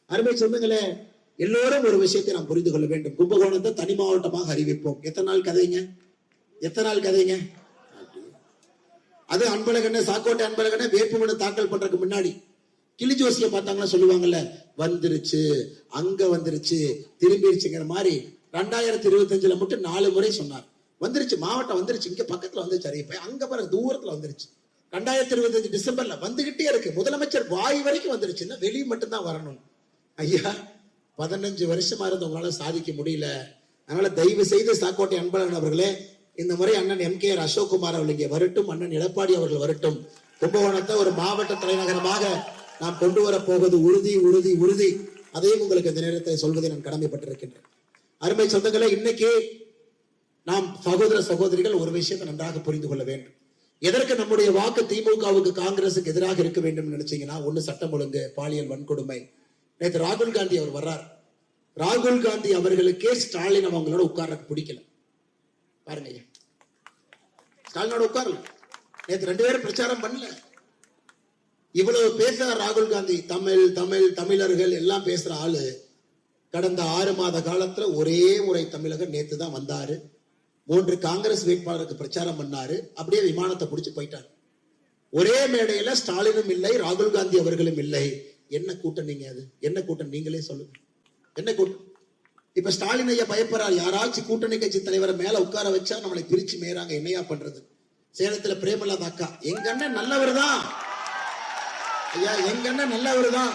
அருமை சொந்தங்களே, எல்லோரும் ஒரு விஷயத்தை நாம் புரிந்து கொள்ள வேண்டும். கும்பகோணத்தை தனி மாவட்டமாக அறிவிப்போம். எத்தனை நாள் கதைங்க? அது அன்பழகனே, சாக்கோட்டை அன்பழகனே வேட்புமனு தாக்கல் பண்றதுக்கு முன்னாடி கிளி ஜோசியை பார்த்தாங்களா சொல்லுவாங்கல்ல, வந்துருச்சு அங்க வந்துருச்சு திரும்பிடுச்சுங்கிற மாதிரி 2025 மட்டும் 4 முறை சொன்னார். வந்துருச்சு, மாவட்டம் வந்துருச்சு, இங்க பக்கத்துல வந்துருச்சு, அறிவிப்பேன் அங்க பாருங்க தூரத்துல வந்துருச்சு. 2025 டிசம்பர்ல வந்துகிட்டே இருக்கு. முதலமைச்சர் வாய் வரைக்கும் வந்துருச்சுன்னா வெளியே மட்டும்தான் வரணும். ஐயா 15 வருஷமா இருந்து உங்களால சாதிக்க முடியல. அதனால தயவு செய்து சாக்கோட்டை அன்பழகன் அவர்களே, இந்த முறை அண்ணன் MKR அசோக்குமார் அவர்கள் இங்கே வரட்டும், அண்ணன் எடப்பாடி அவர்கள் வரட்டும். கும்பகோணத்தை ஒரு மாவட்ட தலைநகரமாக நாம் கொண்டு வர போவது உறுதி உறுதி உறுதி. அதையும் உங்களுக்கு இந்த நேரத்தில் சொல்வதை நான் கடமைப்பட்டிருக்கின்றேன். அருமை சொந்தங்களே, இன்னைக்கு நாம் சகோதர சகோதரிகள் ஒரு விஷயத்தை நன்றாக புரிந்து கொள்ள வேண்டும். எதற்கு நம்முடைய வாக்கு திமுகவுக்கு காங்கிரசுக்கு எதிராக இருக்க வேண்டும் நினைச்சீங்கன்னா, ஒண்ணு சட்டம் ஒழுங்கு, பாலியல் வன்கொடுமை. நேற்று ராகுல் காந்தி அவர் வர்றார். ராகுல் காந்தி அவர்களுக்கே ஸ்டாலின் அவங்களோட உட்கார்றதுக்கு பிடிக்கல. பாருங்க, ஸ்டாலினோட உட்காரல. நேற்று 2 பேரும் பிரச்சாரம் பண்ணல. இவ்வளவு பேசுறார் ராகுல் காந்தி. தமிழ் தமிழ் தமிழர்கள் எல்லாம் பேசுற ஆளு கடந்த 6 மாத காலத்துல ஒரே முறை தமிழகம் நேத்து தான் வந்தாரு. 3 காங்கிரஸ் வேட்பாளருக்கு பிரச்சாரம் பண்ணாரு. அப்படியே விமானத்தை பிடிச்சு போயிட்டாரு. ஒரே மேடையில ஸ்டாலினும் இல்லை, ராகுல் காந்தி அவர்களும் இல்லை. என்ன கூட்டணிங்க அது? என்ன கூட்டணி? நீங்களே சொல்லுங்க, என்ன கூட்டம்? இப்ப ஸ்டாலின் ஐயா பயப்படுறாரு, யாராச்சும் கூட்டணி கட்சி தலைவரை மேல உட்கார வச்சா நம்மளை பிரிச்சு மேறாங்க, என்னையா பண்றது? சேலத்துல பிரேமலதா அக்கா, எங்க அண்ணன் நல்லவர் தான் ஐயா, எங்க அண்ணன் நல்லவர் தான்,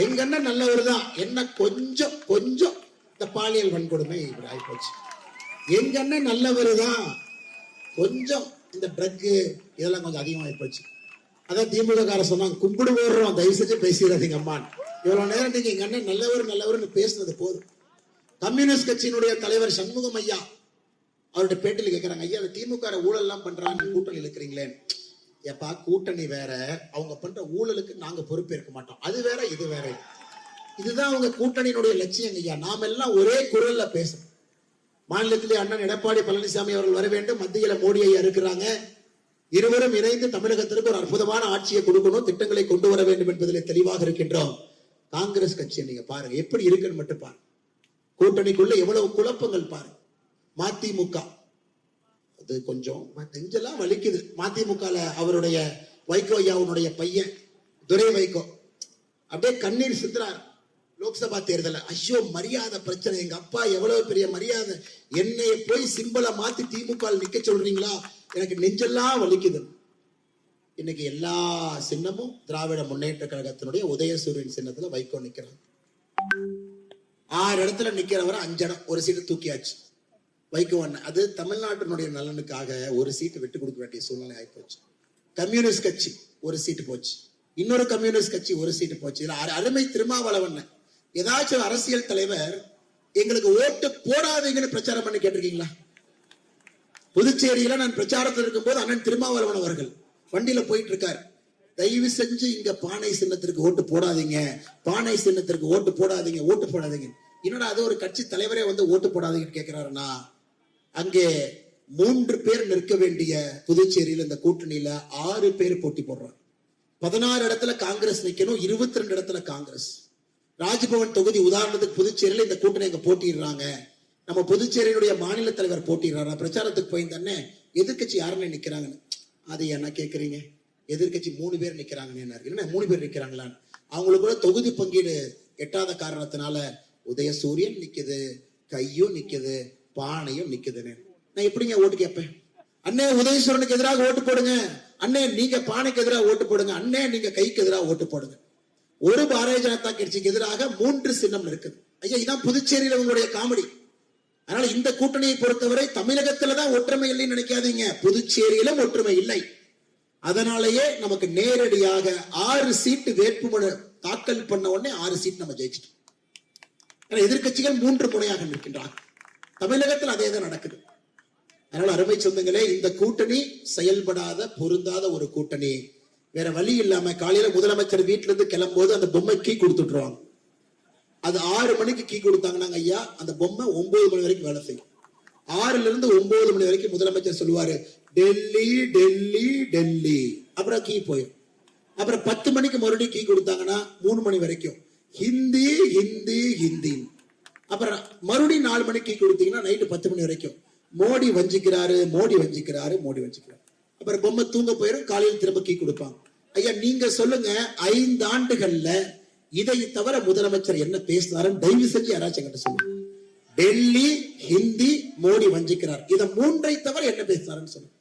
எங்க அண்ணன் நல்லவர் தான். என்ன கொஞ்சம் கொஞ்சம் இந்த பாலியல் வன்கொடுமை இப்படி ஆயிப்போச்சு. எங்க அண்ணன் நல்லவர் தான், கொஞ்சம் இந்த ட்ரக் இதெல்லாம் கொஞ்சம் அதிகமாகி போச்சு. அதான் திமுக கார சொன்னாங்க, கும்பிடு போடுறோம், தயவு செஞ்சு பேசிடாதீங்க அம்மான். இவ்வளவு நேரம் நீங்க எங்க அண்ணன் நல்லவர் நல்லவர்னு பேசுனது போதும். கம்யூனிஸ்ட் கட்சியினுடைய தலைவர் சண்முகம் ஐயா அவருடைய பேட்டியில் கேட்கிறாங்க, ஐயா திமுக ஊழல் எல்லாம் பண்றான்னு கூட்டணி இருக்கிறீங்களே. ஏப்பா, கூட்டணி வேற, அவங்க பண்ற ஊழலுக்கு நாங்க பொறுப்பேற்க மாட்டோம், அது வேற இது வேற. இதுதான் அவங்க கூட்டணியினுடைய லட்சியம் ஐயா. நாம எல்லாம் ஒரே குரல்ல பேசணும். மாநிலத்திலே அண்ணன் எடப்பாடி பழனிசாமி அவர்கள் வர வேண்டும், மத்தியில மோடி ஐயா இருக்கிறாங்க. இருவரும் இணைந்து தமிழகத்திற்கு ஒரு அற்புதமான ஆட்சியை கொடுக்கணும், திட்டங்களை கொண்டு வர வேண்டும் என்பதில் தெளிவாக இருக்கின்றோம். காங்கிரஸ் கட்சியை நீங்க பாருங்க எப்படி இருக்குன்னு மட்டும் பாருங்க. கூட்டணிக்குள்ள எவ்வளவு குழப்பங்கள் பாருங்க. மதிமுக அது கொஞ்சம் நெஞ்செல்லாம் வலிக்குது. மதிமுகல அவருடைய வைகோ ஐயாவுடைய பையன் துரை வைகோ அப்படியே கண்ணீர் சிந்துறார். லோக்சபா தேர்தல், ஐயோ மரியாதை பிரச்சனை, எங்க அப்பா எவ்வளவு பெரிய மரியாதை, என்னைய போய் சிம்பலை மாத்தி திமுக நிக்க சொல்றீங்களா, எனக்கு நெஞ்செல்லாம் வலிக்குது. இன்னைக்கு எல்லா சின்னமும் திராவிட முன்னேற்ற கழகத்தினுடைய உதயசூரியன் சின்னத்துல வைகோ நிக்கிறாங்க. 6 இடத்துல நிக்கிறவரை 5 இடம், ஒரு சீட்டு தூக்கியாச்சு வைகோ அண்ணன். அது தமிழ்நாட்டினுடைய நலனுக்காக ஒரு சீட்டு விட்டு கொடுக்க வேண்டிய சூழ்நிலை ஆயிப்போச்சு. கம்யூனிஸ்ட் கட்சி ஒரு சீட்டு போச்சு, இன்னொரு கம்யூனிஸ்ட் கட்சி ஒரு சீட்டு போச்சு. அருமை திருமாவளவன் ஏதாச்சும் அரசியல் தலைவர் எங்களுக்கு ஓட்டு போடாதீங்கன்னு பிரச்சாரம் பண்ணி கேட்டிருக்கீங்களா? புதுச்சேரியில நான் பிரச்சாரத்தில் இருக்கும் போது அண்ணன் திருமாவளவன் அவர்கள் வண்டியில போயிட்டு இருக்காரு, தயவு செஞ்சு இங்க பானை சின்னத்திற்கு ஓட்டு போடாதீங்க, பானை சின்னத்திற்கு ஓட்டு போடாதீங்க, ஓட்டு போடாதீங்க. என்னடா அது ஒரு கட்சி தலைவரே வந்து ஓட்டு போடாதீங்கன்னு கேட்கிறாருன்னா, அங்கே 3 பேர் நிற்க வேண்டிய புதுச்சேரியில் இந்த கூட்டணியில 6 பேர் போட்டி போடுறாங்க. 16 இடத்துல காங்கிரஸ் நிக்கணும், 22 இடத்துல காங்கிரஸ். ராஜ்பவன் தொகுதி உதாரணத்துக்கு புதுச்சேரியில இந்த கூட்டணி அங்க போட்டிடுறாங்க. நம்ம புதுச்சேரியினுடைய மாநில தலைவர் போட்டிடுறாரு. பிரச்சாரத்துக்கு போயிருந்தானே எதிர்கட்சி யாருன்னு நிக்கிறாங்கன்னு. அது என்ன கேட்கறீங்க? எதிர்கட்சி 3 பேர் நிக்கிறாங்கன்னு. என்ன 3 பேர் நிக்கிறாங்களான்னு? அவங்களுக்கு கூட தொகுதி பங்கீடு எட்டாத காரணத்தினால உதயசூரியன் நிக்குது, கையும் நிக்குது, பானையும் நிக்குதுன்னு. நான் எப்படிங்க ஓட்டு கேட்பேன்? அண்ணே உதயசூரனுக்கு எதிராக ஓட்டு போடுங்க, அண்ணே நீங்க பானைக்கு எதிராக ஓட்டு போடுங்க, அண்ணே நீங்க கைக்கு எதிராக ஓட்டு போடுங்க. ஒரு பாரதிய ஜனதா கட்சிக்கு எதிராக 3 சின்னம் இருக்குது. ஐயா, இதான் புதுச்சேரியில உங்களுடைய காமெடி. அதனால இந்த கூட்டணியை பொறுத்தவரை தமிழகத்துலதான் ஒற்றுமை இல்லைன்னு நினைக்காதீங்க, புதுச்சேரியிலும் ஒற்றுமை இல்லை. அதனாலேயே நமக்கு நேரடியாக 6 சீட்டு வேட்புமனு தாக்கல் பண்ண உடனே 6 சீட் நம்ம ஜெயிச்சிட்டோம். எதிர்கட்சிகள் 3 முனையாக நிற்கின்றாங்க. தமிழகத்தில் அதே தான் நடக்குது. அதனால அருமை சொந்தங்களே, இந்த கூட்டணி செயல்படாத பொருந்தாத ஒரு கூட்டணி. வேற வழி இல்லாம காலையில முதலமைச்சர் வீட்டுல இருந்து கிளம்பும்போது அந்த பொம்மை கீ கொடுத்துட்டுருவாங்க. அது 6 மணிக்கு கீ கொடுத்தாங்கன்னா ஐயா, அந்த பொம்மை 9 மணி வரைக்கும் வேலை செய்யும். 6ல இருந்து 9 மணி வரைக்கும் முதலமைச்சர் சொல்லுவாரு, டெல்லி டெல்லி டெல்லி, அப்புறம் கீ போயிடும். அப்புறம் 10 மணிக்கு மறுபடியும் கீ கொடுத்தாங்கன்னா 3 மணி வரைக்கும். ஹிந்தி ஹிந்தி ஹிந்தி. அப்புறம் மறுபடியும் 4 மணிக்கு கொடுத்தீங்கன்னா நைட்டு 10 மணி வரைக்கும் மோடி வஞ்சிக்கிறாரு, மோடி வஞ்சிக்கிறாரு, மோடி வஞ்சிக்கிறாரு. அப்புறம் பொம்மை தூங்க போயிடும், காலையில் திரும்ப கீ கொடுப்பாங்க. ஐயா நீங்க சொல்லுங்க, 5 ஆண்டுகள்ல இதை தவிர முதலமைச்சர் என்ன பேசினாருன்னு தயவு செஞ்சு யாராச்சும் என்கிட்ட சொல்லுங்க. டெல்லி ஹிந்தி, மோடி வஞ்சிக்கிறார், இதை 3ஐ தவிர என்ன பேசினாருன்னு சொல்லுங்க.